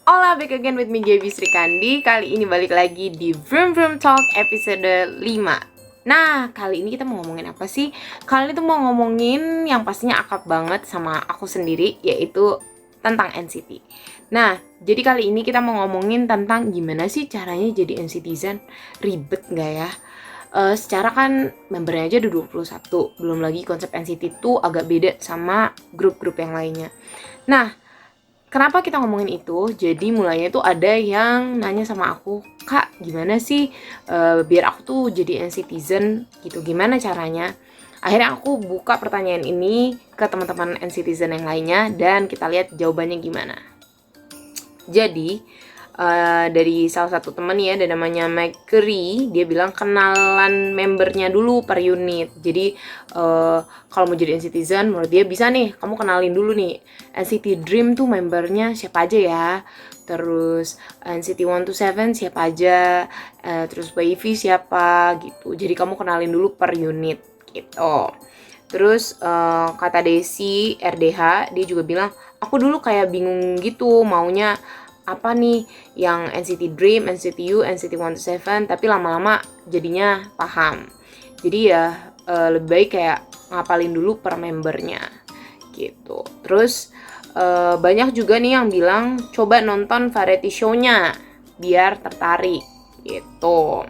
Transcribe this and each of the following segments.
Hola, back again with me Gaby Sri Kandi. Kali ini balik lagi di Vroom Vroom Talk episode 5. Nah, kali ini kita mau ngomongin apa sih? Kali ini tuh mau ngomongin yang pastinya akrab banget sama aku sendiri, yaitu tentang NCT. Nah, jadi kali ini kita mau ngomongin tentang gimana sih caranya jadi NCTzen. Ribet gak ya? Secara kan membernya aja ada 21. Belum lagi konsep NCT tuh agak beda sama grup-grup yang lainnya. Nah, kenapa kita ngomongin itu? Jadi mulainya tuh ada yang nanya sama aku, Kak, gimana sih biar aku tuh jadi NCTzen gitu, gimana caranya? Akhirnya aku buka pertanyaan ini ke teman-teman NCTzen yang lainnya dan kita lihat jawabannya gimana. Jadi dari salah satu temen ya, ada namanya Mercury, dia bilang kenalan membernya dulu per unit. Jadi kalau mau jadi NCTzen, menurut dia bisa nih, kamu kenalin dulu nih NCT Dream tuh membernya siapa aja ya, terus NCT 127 siapa aja, terus Wavy siapa gitu. Jadi kamu kenalin dulu per unit gitu. Terus kata Desi RDH, dia juga bilang, aku dulu kayak bingung gitu maunya apa nih, yang NCT Dream, NCT U, NCT 127, tapi lama-lama jadinya paham. Jadi ya lebih baik kayak ngapalin dulu per membernya gitu. Terus banyak juga nih yang bilang coba nonton variety show-nya biar tertarik gitu.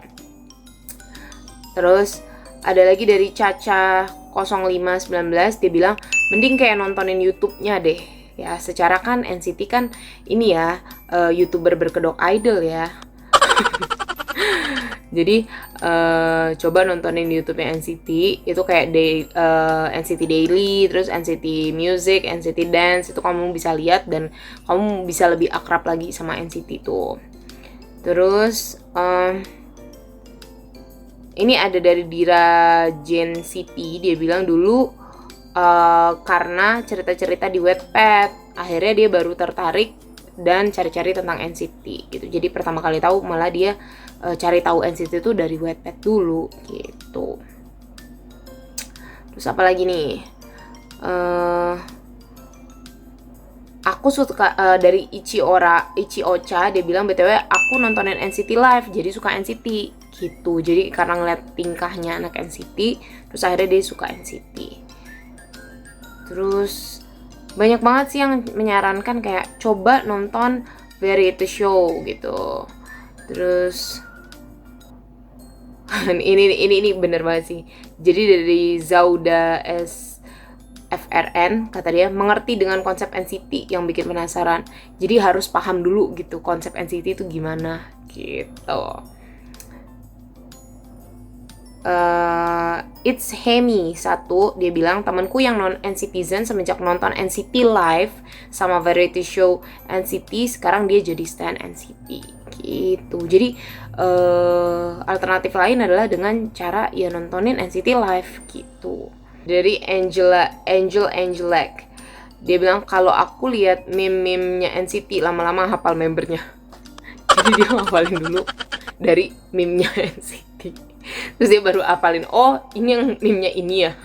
Terus ada lagi dari Caca 0519, dia bilang mending kayak nontonin YouTube-nya deh. Ya, secara kan NCT kan ini ya, YouTuber berkedok idol ya. Jadi coba nontonin YouTube-nya NCT, itu kayak NCT Daily, terus NCT Music, NCT Dance, itu kamu bisa lihat dan kamu bisa lebih akrab lagi sama NCT tuh. Terus ini ada dari Dira Gen City, dia bilang dulu karena cerita-cerita di Wattpad, akhirnya dia baru tertarik dan cari-cari tentang NCT gitu. Jadi pertama kali tahu malah dia cari tahu NCT itu dari Wattpad dulu gitu. Terus apa lagi nih? Aku suka dari Ichi Ocha, dia bilang BTW aku nontonin NCT live jadi suka NCT gitu. Jadi karena ngeliat tingkahnya anak NCT, terus akhirnya dia suka NCT. Terus banyak banget sih yang menyarankan kayak coba nonton variety show gitu. Terus ini bener banget sih. Jadi dari Zauda FRN, kata dia mengerti dengan konsep NCT yang bikin penasaran. Jadi harus paham dulu gitu konsep NCT itu gimana gitu. It's Hemi 1, dia bilang temanku yang non NCTzen semenjak nonton NCT live sama variety show NCT sekarang dia jadi stan NCT gitu. Jadi alternatif lain adalah dengan cara ya nontonin NCT live gitu. Dari Angelek, dia bilang kalau aku lihat meme-memenya NCT lama-lama hafal membernya. Jadi dia hafalin dulu dari meme-nya NCT. Terus dia baru hafalin, oh ini yang meme-nya ini ya.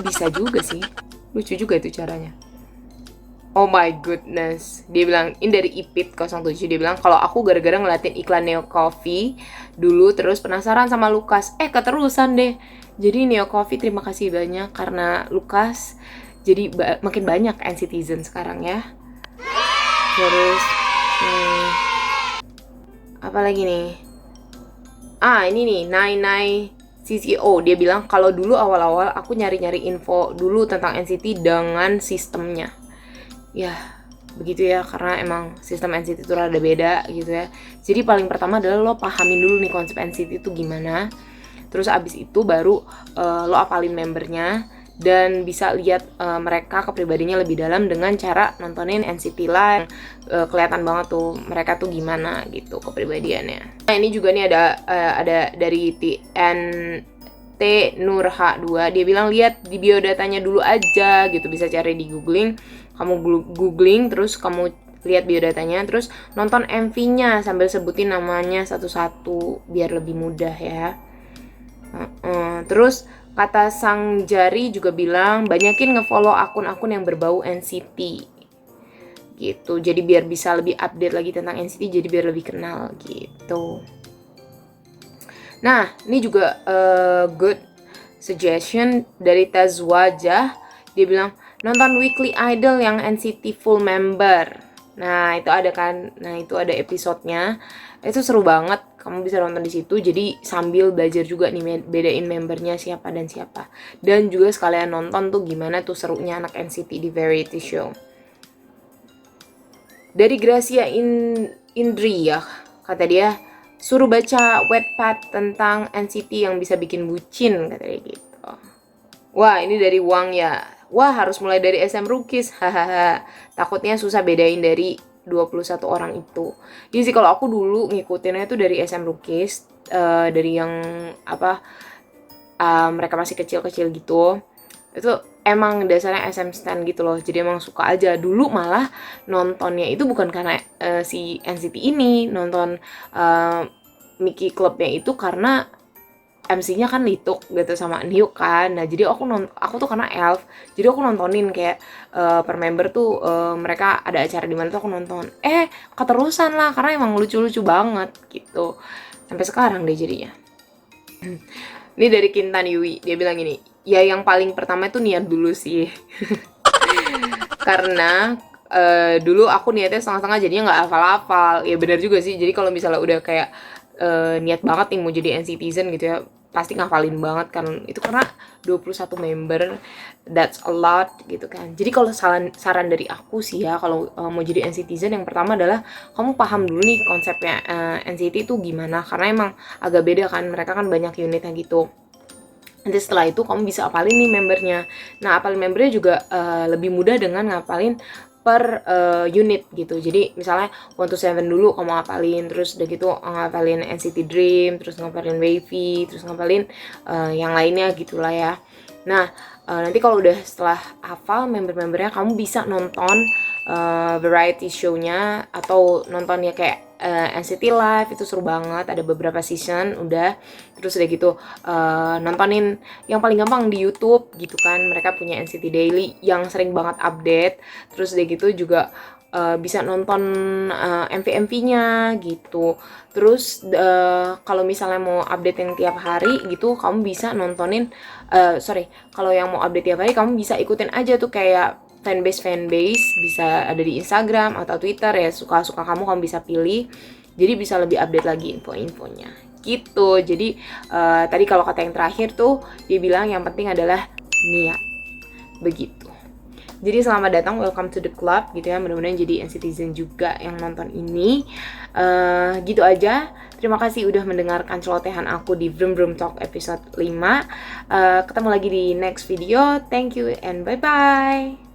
Bisa juga sih, lucu juga itu caranya. Oh my goodness, dia bilang, ini dari Ipit 07, dia bilang kalau aku gara-gara ngeliatin iklan Neo Coffee dulu terus penasaran sama Lukas, keterusan deh. Jadi Neo Coffee terima kasih banyak karena Lukas jadi makin banyak NCTzen sekarang ya. Terus apa lagi nih? Ini nih, Nai CCO, dia bilang kalau dulu awal-awal aku nyari-nyari info dulu tentang NCT dengan sistemnya. Ya, begitu ya, karena emang sistem NCT itu rada beda gitu ya. Jadi paling pertama adalah lo pahamin dulu nih konsep NCT itu gimana. Terus abis itu baru lo apalin membernya dan bisa lihat mereka kepribadiannya lebih dalam dengan cara nontonin NCT live. Kelihatan banget tuh mereka tuh gimana gitu kepribadiannya. Nah, ini juga nih ada dari TNT Nurha 2, dia bilang lihat di biodatanya dulu aja gitu, bisa cari di googling. Kamu googling terus kamu lihat biodatanya, terus nonton MV-nya sambil sebutin namanya satu-satu biar lebih mudah ya. Terus kata Sang Jari juga bilang banyakin ngefollow akun-akun yang berbau NCT. gitu. Jadi biar bisa lebih update lagi tentang NCT, jadi biar lebih kenal gitu. Nah, ini juga good suggestion dari Tazwajah. Dia bilang nonton Weekly Idol yang NCT full member. Nah, itu ada kan. Nah, itu ada episodenya. Itu seru banget. Kamu bisa nonton di situ. Jadi sambil belajar juga nih bedain membernya siapa dan siapa. Dan juga sekalian nonton tuh gimana tuh serunya anak NCT di variety show. Dari Gracia Indri ya, kata dia, suruh baca Wattpad tentang NCT yang bisa bikin bucin, kata dia gitu. Wah, ini dari Wang ya. Wah, harus mulai dari SM Rookies. Hahaha. Takutnya susah bedain dari 21 orang itu. Jadi sih kalau aku dulu ngikutinnya itu dari SM Rookies, dari yang apa mereka masih kecil-kecil gitu. Itu emang dasarnya SM Stan gitu loh, jadi emang suka aja. Dulu malah nontonnya itu bukan karena si NCT ini, nonton Mickey Clubnya itu karena MC-nya kan Lituk gitu sama Nyuk kan. Nah jadi aku tuh karena Elf, jadi aku nontonin kayak per member tuh mereka ada acara di mana tuh aku nonton. Keterusan lah karena emang lucu-lucu banget gitu sampai sekarang deh jadinya. Ini dari Kintan Yui, dia bilang gini, ya yang paling pertama itu niat dulu sih. Karena dulu aku niatnya setengah-setengah jadinya nggak hafal-hafal. Ya benar juga sih, jadi kalau misalnya udah kayak niat banget nih mau jadi NCTzen gitu ya, pasti ngafalin banget kan. Itu karena 21 member, that's a lot gitu kan. Jadi kalau saran dari aku sih ya, kalau mau jadi NCTzen yang pertama adalah kamu paham dulu nih konsepnya NCT itu gimana, karena emang agak beda kan, mereka kan banyak unitnya gitu. Nanti setelah itu kamu bisa apalin nih membernya. Nah, apalin membernya juga lebih mudah dengan ngapalin per unit gitu. Jadi misalnya 1 to 7 dulu kamu ngapalin, terus udah gitu ngapalin NCT Dream, terus ngapalin Wavy, terus ngapalin yang lainnya gitulah ya. Nah, nanti kalau udah setelah hafal member-membernya, kamu bisa nonton variety show-nya atau nontonnya kayak NCT Live, itu seru banget, ada beberapa season udah. Terus udah gitu nontonin yang paling gampang di YouTube gitu kan, mereka punya NCT Daily yang sering banget update. Terus udah gitu juga bisa nonton MV-MV-nya gitu. Terus kalau misalnya mau update yang tiap hari gitu, kamu bisa nontonin kalau yang mau update tiap hari kamu bisa ikutin aja tuh kayak fanbase bisa ada di Instagram atau Twitter ya, suka-suka kamu bisa pilih, jadi bisa lebih update lagi info-infonya gitu. Jadi tadi kalau kata yang terakhir tuh dia bilang yang penting adalah niat begitu. Jadi selamat datang, welcome to the club gitu ya, mudah-mudahan jadi NCTzen juga yang nonton ini. Gitu aja, terima kasih udah mendengarkan celotehan aku di Vroom Vroom Talk episode 5. Ketemu lagi di next video, thank you and bye-bye.